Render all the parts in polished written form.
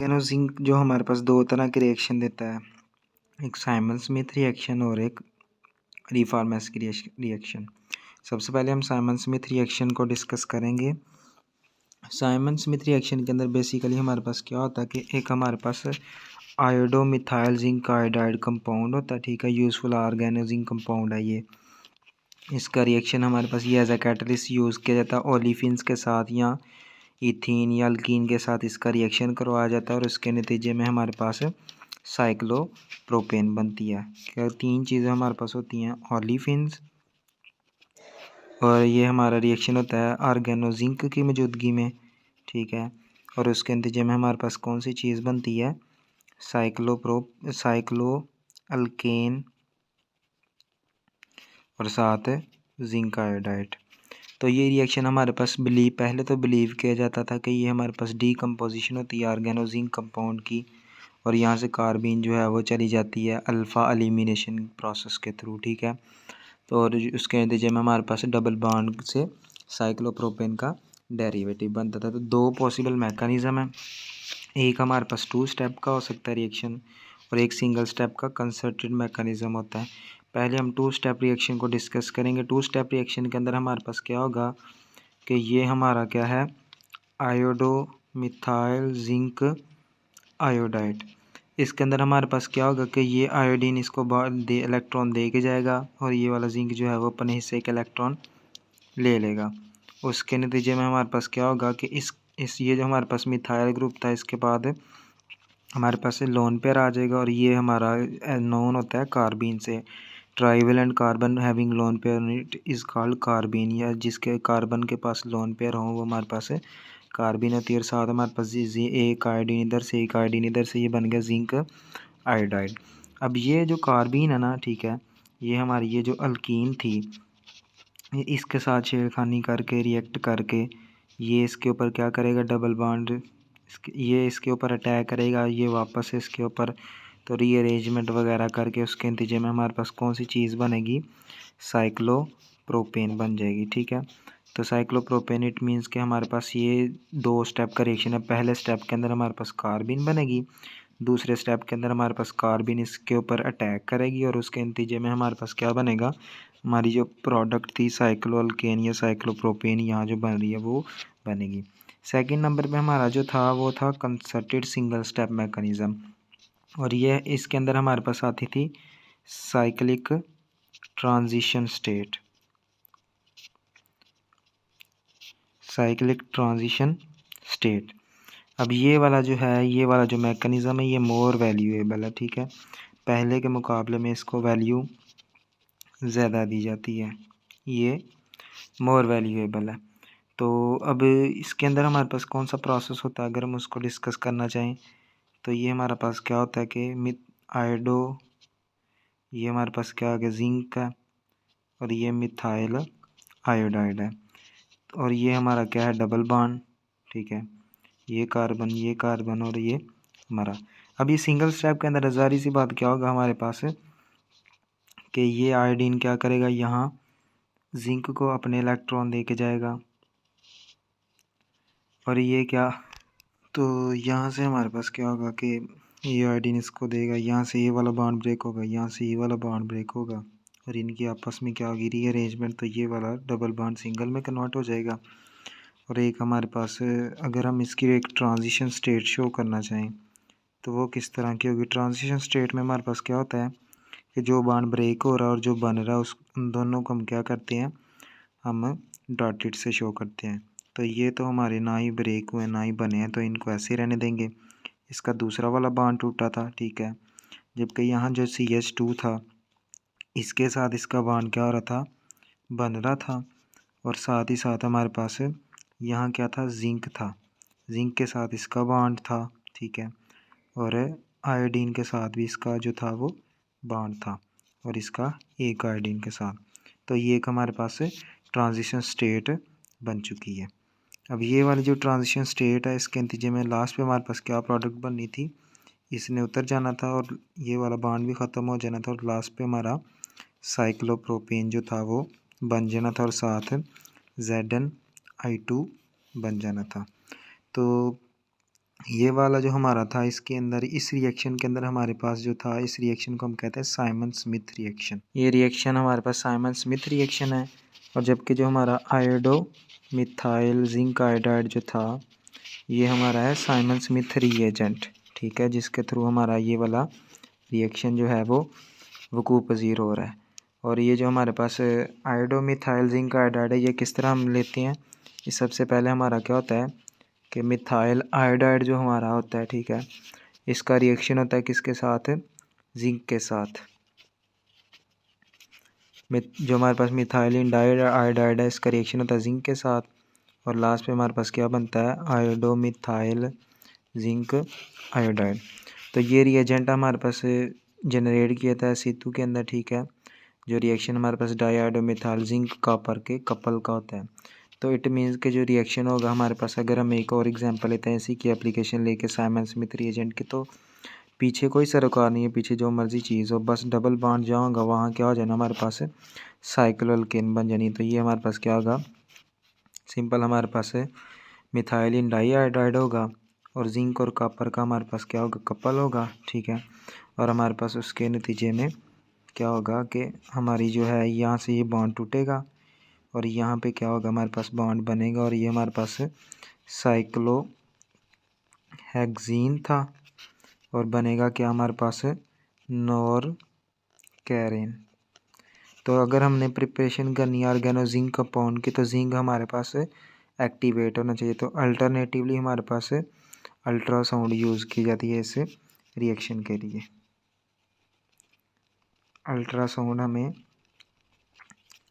आर्गेनो zinc जो हमारे पास दो तरह के रिएक्शन देता है, एक साइमन स्मिथ रिएक्शन और एक रिफॉर्मेस की रिएक्शन। सबसे पहले हम साइमन स्मिथ रिएक्शन को डिस्कस करेंगे। साइमन स्मिथ रिएक्शन के अंदर बेसिकली हमारे पास क्या होता है कि एक हमारे पास iodo methyl zinc iodide compound होता है, ठीक है, यूजफुल ऑर्गेनो जिंक कंपाउंड है ये। इसका रिएक्शन हमारे पास ये एज अ कैटलिस्ट यूज़ किया जाता है ओलिफिन्स के साथ या इथीन या अल्कीन के साथ इसका रिएक्शन करवाया जाता है और उसके नतीजे में हमारे पास साइक्लोप्रोपेन बनती है। क्या तीन चीज़ें हमारे पास होती हैं, ओलिफिन्स, और ये हमारा रिएक्शन होता है ऑर्गेनो जिंक की मौजूदगी में, ठीक है, और उसके नतीजे में हमारे पास कौन सी चीज़ बनती है, साइक्लो अल्केन और साथ जिंक आयोडाइड। तो ये रिएक्शन हमारे पास पहले तो बिलीव किया जाता था कि ये हमारे पास डीकम्पोजिशन होती है ऑर्गेनो जिंक कंपाउंड की और यहाँ से कार्बीन जो है वो चली जाती है अल्फ़ा एलिमिनेशन प्रोसेस के थ्रू, ठीक है। तो और उसके नतीजे में हमारे पास डबल बॉन्ड से साइक्लोप्रोपेन का डेरिवेटिव बनता था। तो दो पॉसिबल मैकेनिज़्म है, एक हमारे पास 2 स्टेप का हो सकता है रिएक्शन और एक सिंगल स्टेप का कंसर्टेड मैकेनिज़्म होता है। पहले हम 2 स्टेप रिएक्शन को डिस्कस करेंगे। 2 स्टेप रिएक्शन के अंदर हमारे पास क्या होगा कि ये हमारा क्या है, आयोडो मिथाइल जिंक आयोडाइड। इसके अंदर हमारे पास क्या होगा कि ये आयोडीन इसको इलेक्ट्रॉन दे के जाएगा और ये वाला जिंक जो है वो अपने हिस्से के इलेक्ट्रॉन ले लेगा। उसके नतीजे में हमारे पास क्या होगा कि इस ये जो हमारे पास मिथाइल ग्रुप था इसके बाद हमारे पास लोन पेयर आ जाएगा और ये हमारा नॉन होता है कार्बीन से। Trivalent carbon having lone pair it is called carbene, या जिसके कार्बन के पास लोन पेयर हो वो हमारे पास कार्बन होती है और साथ हमारे पास एक आयोडीन इधर से एक आयोडीन इधर से, ये बन गया जिंक आयोडाइड। अब ये जो कार्बीन है ना, ठीक है, ये हमारी ये जो अल्कीन थी इसके साथ छेड़खानी करके रिएक्ट करके ये इसके ऊपर क्या करेगा, डबल बॉन्ड ये इसके ऊपर अटैक करेगा, ये वापस इसके ऊपर तो रीअरेंजमेंट वगैरह करके उसके नतीजे में हमारे पास कौन सी चीज़ बनेगी, साइक्लोप्रोपेन बन जाएगी, ठीक है। तो साइक्लोप्रोपेन इट मीन्स कि हमारे पास ये 2 स्टेप का रिएक्शन है। पहले स्टेप के अंदर हमारे पास कार्बन बनेगी, दूसरे स्टेप के अंदर हमारे पास कार्बन इसके ऊपर अटैक करेगी और उसके नतीजे में हमारे पास क्या बनेगा, हमारी जो प्रोडक्ट थी साइक्लोअल्केन या साइक्लोप्रोपेन यहाँ जो बन रही है वो बनेगी। सेकंड नंबर पे हमारा जो था वो था कंसर्टेड सिंगल स्टेप मैकेनिज़्म और ये इसके अंदर हमारे पास आती थी cyclic transition state, cyclic transition state. अब ये वाला जो है, ये वाला जो मैकेनिज़्म है ये मोर वैल्यूएबल है, ठीक है, पहले के मुकाबले में इसको वैल्यू ज़्यादा दी जाती है, ये मोर वैल्यूएबल है। तो अब इसके अंदर हमारे पास कौन सा प्रोसेस होता है अगर हम उसको डिस्कस करना चाहें, तो ये हमारे पास क्या होता है कि ये हमारे पास क्या आ गया, जिंक है और ये मिथाइल आयोडाइड है और ये हमारा क्या है, डबल बॉन्ड, ठीक है, ये कार्बन और ये हमारा। अब ये सिंगल स्टेप के अंदर ज़ाहिर सी बात क्या होगा हमारे पास कि ये आयोडीन क्या करेगा, यहाँ जिंक को अपने इलेक्ट्रॉन दे के जाएगा और ये क्या, तो यहाँ से हमारे पास क्या होगा कि ये आयोडीन इसको देगा, यहाँ से ये वाला बॉन्ड ब्रेक होगा, यहाँ से ये वाला बॉन्ड ब्रेक होगा और इनकी आपस में क्या होगी, रीअरेंजमेंट, तो ये वाला डबल बॉन्ड सिंगल में कन्वर्ट हो जाएगा। और एक हमारे पास अगर हम इसकी एक ट्रांजिशन स्टेट शो करना चाहें तो वो किस तरह की होगी, ट्रांजिशन स्टेट में हमारे पास क्या होता है कि जो बॉन्ड ब्रेक हो रहा है और जो बन रहा है उस उन दोनों को हम क्या करते हैं, हम डॉटेड से शो करते हैं। तो ये तो हमारे ना ही ब्रेक हुए ना ही बने हैं तो इनको ऐसे रहने देंगे। इसका दूसरा वाला बॉन्ड टूटा था, ठीक है, जबकि यहाँ जो CH2 था इसके साथ इसका बॉन्ड क्या हो रहा था, बन रहा था और साथ ही साथ हमारे पास यहाँ क्या था, जिंक था, जिंक के साथ इसका बॉन्ड था, ठीक है, और आयोडीन के साथ भी इसका जो था वो बॉन्ड था और इसका एक आयोडीन के साथ। तो ये एक हमारे पास ट्रांजिशन स्टेट बन चुकी है। अब ये वाली जो ट्रांजिशन स्टेट है इसके नतीजे में लास्ट पे हमारे पास क्या प्रोडक्ट बननी थी, इसने उतर जाना था और ये वाला बॉन्ड भी ख़त्म हो जाना था और लास्ट पे हमारा साइक्लोप्रोपेन जो था वो बन जाना था और साथ ZnI2 बन जाना था। तो ये वाला जो हमारा था इसके अंदर, इस रिएक्शन के अंदर हमारे पास जो था, इस रिएक्शन को हम कहते हैं साइमन स्मिथ रिएक्शन। ये रिएक्शन हमारे पास साइमन स्मिथ रिएक्शन है। और जबकि जो हमारा आयोडो मिथाइल जिंक आयोडाइड जो था, ये हमारा है साइमन स्मिथ रिएजेंट, ठीक है, जिसके थ्रू हमारा ये वाला रिएक्शन जो है वो वकूअ पज़ीर हो रहा है। और ये जो हमारे पास आयोडो मिथाइल जिंक आयोडाइड है, ये किस तरह हम लेते हैं। इस सबसे पहले हमारा क्या होता है कि मिथाइल आयोडाइड जो हमारा होता है, ठीक है, इसका रिएक्शन होता है किसके साथ, जिंक के साथ। जो हमारे पास मिथाइल आयोडाइड है, इसका रिएक्शन होता है जिंक के साथ। और लास्ट पे हमारे पास क्या बनता है, आयोडो मिथाइल जिंक आयोडाइड। तो ये रिएजेंट हमारे पास जनरेट किया था सीतू के अंदर, ठीक है। जो रिएक्शन हमारे पास डाइआयोडो मिथाइल जिंक कॉपर के कपल का होता है। तो इट मीन्स के जो रिएक्शन होगा हमारे पास, अगर हम एक और एग्जांपल लेते हैं इसी की एप्लीकेशन लेके साइमन स्मिथ रिएजेंट की, तो पीछे कोई सरोकार नहीं है, पीछे जो मर्जी चीज़ हो, बस डबल बॉन्ड जहाँ होगा वहाँ क्या हो जाना हमारे पास साइक्लोअल्केन बन जानी। तो ये हमारे पास क्या होगा, सिंपल हमारे पास मिथाइलिन डाइआयोडाइड होगा और जिंक और कॉपर का हमारे पास क्या होगा, कपल होगा, ठीक है। और हमारे पास उसके नतीजे में क्या होगा कि हमारी जो है यहाँ से ये बॉन्ड टूटेगा और यहाँ पे क्या होगा, हमारे पास बॉन्ड बनेगा और ये हमारे पास साइक्लो हेक्सीन था और बनेगा क्या हमारे पास, नॉर कैरेन। तो अगर हमने प्रिपरेशन करनी है ऑर्गेनो जिंक कंपाउंड की, तो जिंक हमारे पास एक्टिवेट होना चाहिए। तो अल्टरनेटिवली हमारे पास अल्ट्रासाउंड यूज़ की जाती है इस रिएक्शन के लिए। अल्ट्रासाउंड हमें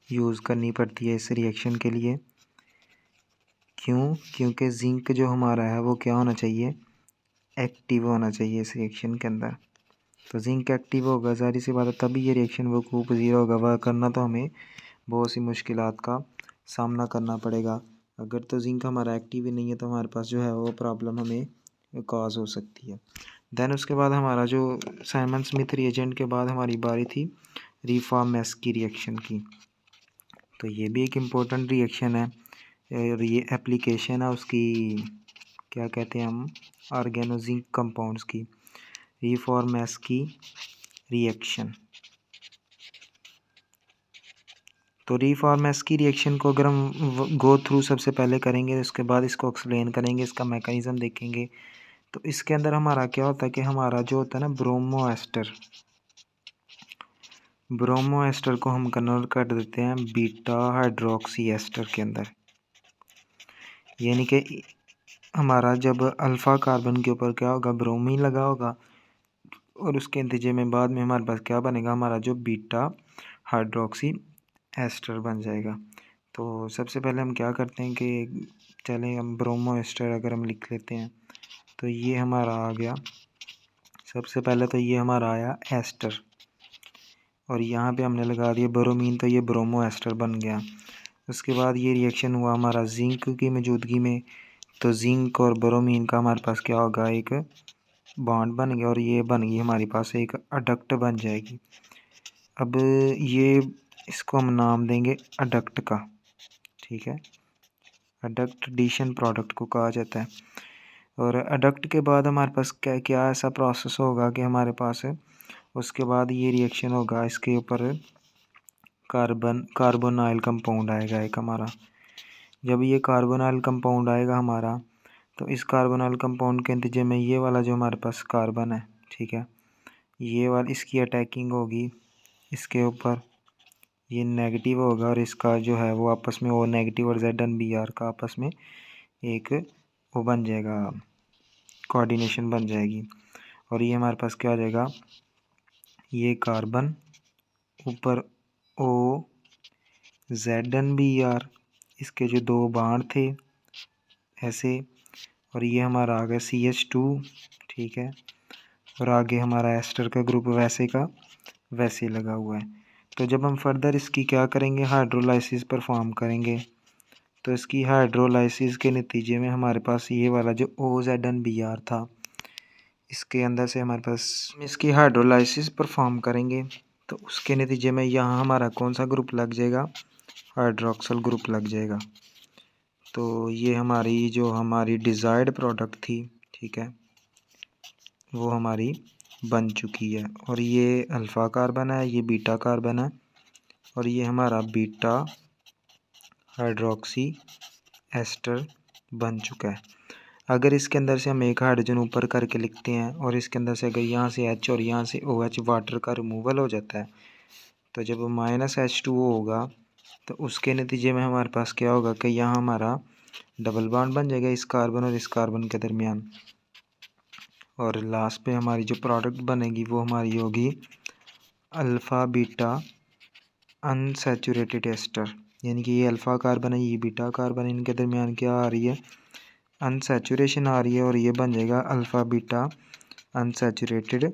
यूज़ करनी पड़ती है इस रिएक्शन के लिए। क्यों? क्योंकि जिंक जो हमारा है वो क्या होना चाहिए, एक्टिव होना चाहिए इस रिएक्शन के अंदर। तो जिंक एक्टिव होगा, ज़ाहिर सी बात है तभी ये रिएक्शन वकूअ पज़ीर होगा। वह करना तो हमें बहुत सी मुश्किलात का सामना करना पड़ेगा। अगर तो जिंक हमारा एक्टिव ही नहीं है तो हमारे पास जो है वो प्रॉब्लम हमें कॉज हो सकती है। देन उसके बाद हमारा जो साइमन स्मिथ रिएजेंट के बाद हमारी बारी थी रिफॉर्मेस्की रिएक्शन की। तो ये भी एक इम्पोर्टेंट रिएक्शन है और ये एप्लीकेशन है उसकी, क्या कहते हैं हम, ऑर्गेनो जिंक कंपाउंड्स की, रिफॉर्मेस्की रिएक्शन। तो रिफॉर्मेस्की रिएक्शन को अगर हम गो थ्रू सबसे पहले करेंगे, उसके बाद इसको एक्सप्लेन करेंगे, इसका मैकेनिज़्म देखेंगे। तो इसके अंदर हमारा क्या होता है कि हमारा जो होता है ना ब्रोमो एस्टर को हम कन्वर्ट कर देते हैं बीटा हाइड्रोक्सी एस्टर के अंदर। यानी कि हमारा जब अल्फ़ा कार्बन के ऊपर क्या होगा, ब्रोमीन लगा होगा और उसके नतीजे में बाद में हमारे पास क्या बनेगा, हमारा जो बीटा हाइड्रोक्सी एस्टर बन जाएगा। तो सबसे पहले हम क्या करते हैं कि चलें हम ब्रोमो एस्टर अगर हम लिख लेते हैं, तो ये हमारा आ गया, सबसे पहले तो ये हमारा आया एस्टर और यहाँ पे हमने लगा दिया ब्रोमीन, तो ये ब्रोमो एस्टर बन गया। उसके बाद ये रिएक्शन हुआ हमारा जिंक की मौजूदगी में, तो जिंक और ब्रोमीन का हमारे पास क्या होगा, एक बॉन्ड बन गया और ये बन गई हमारे पास एक अडक्ट बन जाएगी। अब ये इसको हम नाम देंगे अडक्ट का, ठीक है, अडक्ट एडिशन प्रोडक्ट को कहा जाता है। और अडक्ट के बाद हमारे पास क्या क्या ऐसा प्रोसेस होगा कि हमारे पास उसके बाद ये रिएक्शन होगा, इसके ऊपर कार्बोनाइल कंपाउंड आएगा एक हमारा। जब ये कार्बोनाइल कंपाउंड आएगा हमारा, तो इस कार्बोनाइल कंपाउंड के नतीजे में ये वाला जो हमारे पास कार्बन है, ठीक है, ये वाला इसकी अटैकिंग होगी इसके ऊपर, ये नेगेटिव होगा और इसका जो है वो आपस में, वो नेगेटिव और ZnBr का आपस में एक वो बन जाएगा, कोऑर्डिनेशन बन जाएगी और ये हमारे पास क्या आ जाएगा, ये कार्बन ऊपर O ZnBr, इसके जो दो बाण थे ऐसे, और ये हमारा आ गया CH2, ठीक है, और आगे हमारा एस्टर का ग्रुप वैसे का वैसे लगा हुआ है। तो जब हम फर्दर इसकी क्या करेंगे, हाइड्रोलाइसिस परफॉर्म करेंगे, तो इसकी हाइड्रोलाइसिस के नतीजे में हमारे पास ये वाला जो OZnBr था, इसके अंदर से हमारे पास इसकी हाइड्रोलाइसिस परफॉर्म करेंगे, तो उसके नतीजे में यहाँ हमारा कौन सा ग्रुप लग जाएगा, हाइड्रोक्सल ग्रुप लग जाएगा। तो ये हमारी जो हमारी डिज़ायर्ड प्रोडक्ट थी, ठीक है, वो हमारी बन चुकी है। और ये अल्फ़ा कार्बन है, ये बीटा कार्बन है, और ये हमारा बीटा हाइड्रोक्सी एस्टर बन चुका है। अगर इसके अंदर से हम एक हाइड्रोजन ऊपर करके लिखते हैं और इसके अंदर से अगर यहाँ से H और यहाँ से OH वाटर का रिमूवल हो जाता है, तो जब -H2O होगा तो उसके नतीजे में हमारे पास क्या होगा कि यहाँ हमारा डबल बॉन्ड बन जाएगा इस कार्बन और इस कार्बन के दरमियान, और लास्ट पे हमारी जो प्रोडक्ट बनेगी वो हमारी होगी अल्फ़ा बीटा अनसैचुरेटेड एस्टर। यानी कि ये अल्फ़ा कार्बन है, ये बीटा कार्बन है, इनके दरमियान क्या आ रही है, अनसैचुरेशन आ रही है, और ये बन जाएगा अल्फ़ा बीटा अनसैचुरेटेड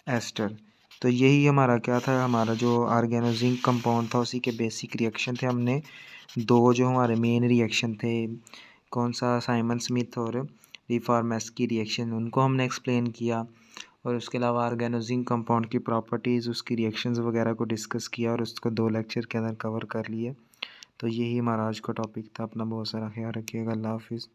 एस्टर। तो यही हमारा क्या था, हमारा जो ऑर्गेनो जिंक कंपाउंड था उसी के बेसिक रिएक्शन थे। हमने दो जो हमारे मेन रिएक्शन थे, कौन सा, साइमन स्मिथ और रिफॉर्मेस की रिएक्शन, उनको हमने एक्सप्लेन किया, और उसके अलावा ऑर्गेनो जिंक कंपाउंड की प्रॉपर्टीज़, उसकी रिएक्शंस वगैरह को डिस्कस किया और उसको 2 लेक्चर के अंदर कवर कर लिए। तो यही हमारा आज का टॉपिक था। अपना बहुत सारा ख्याल रखिएगा। अल्लाह हाफिज़।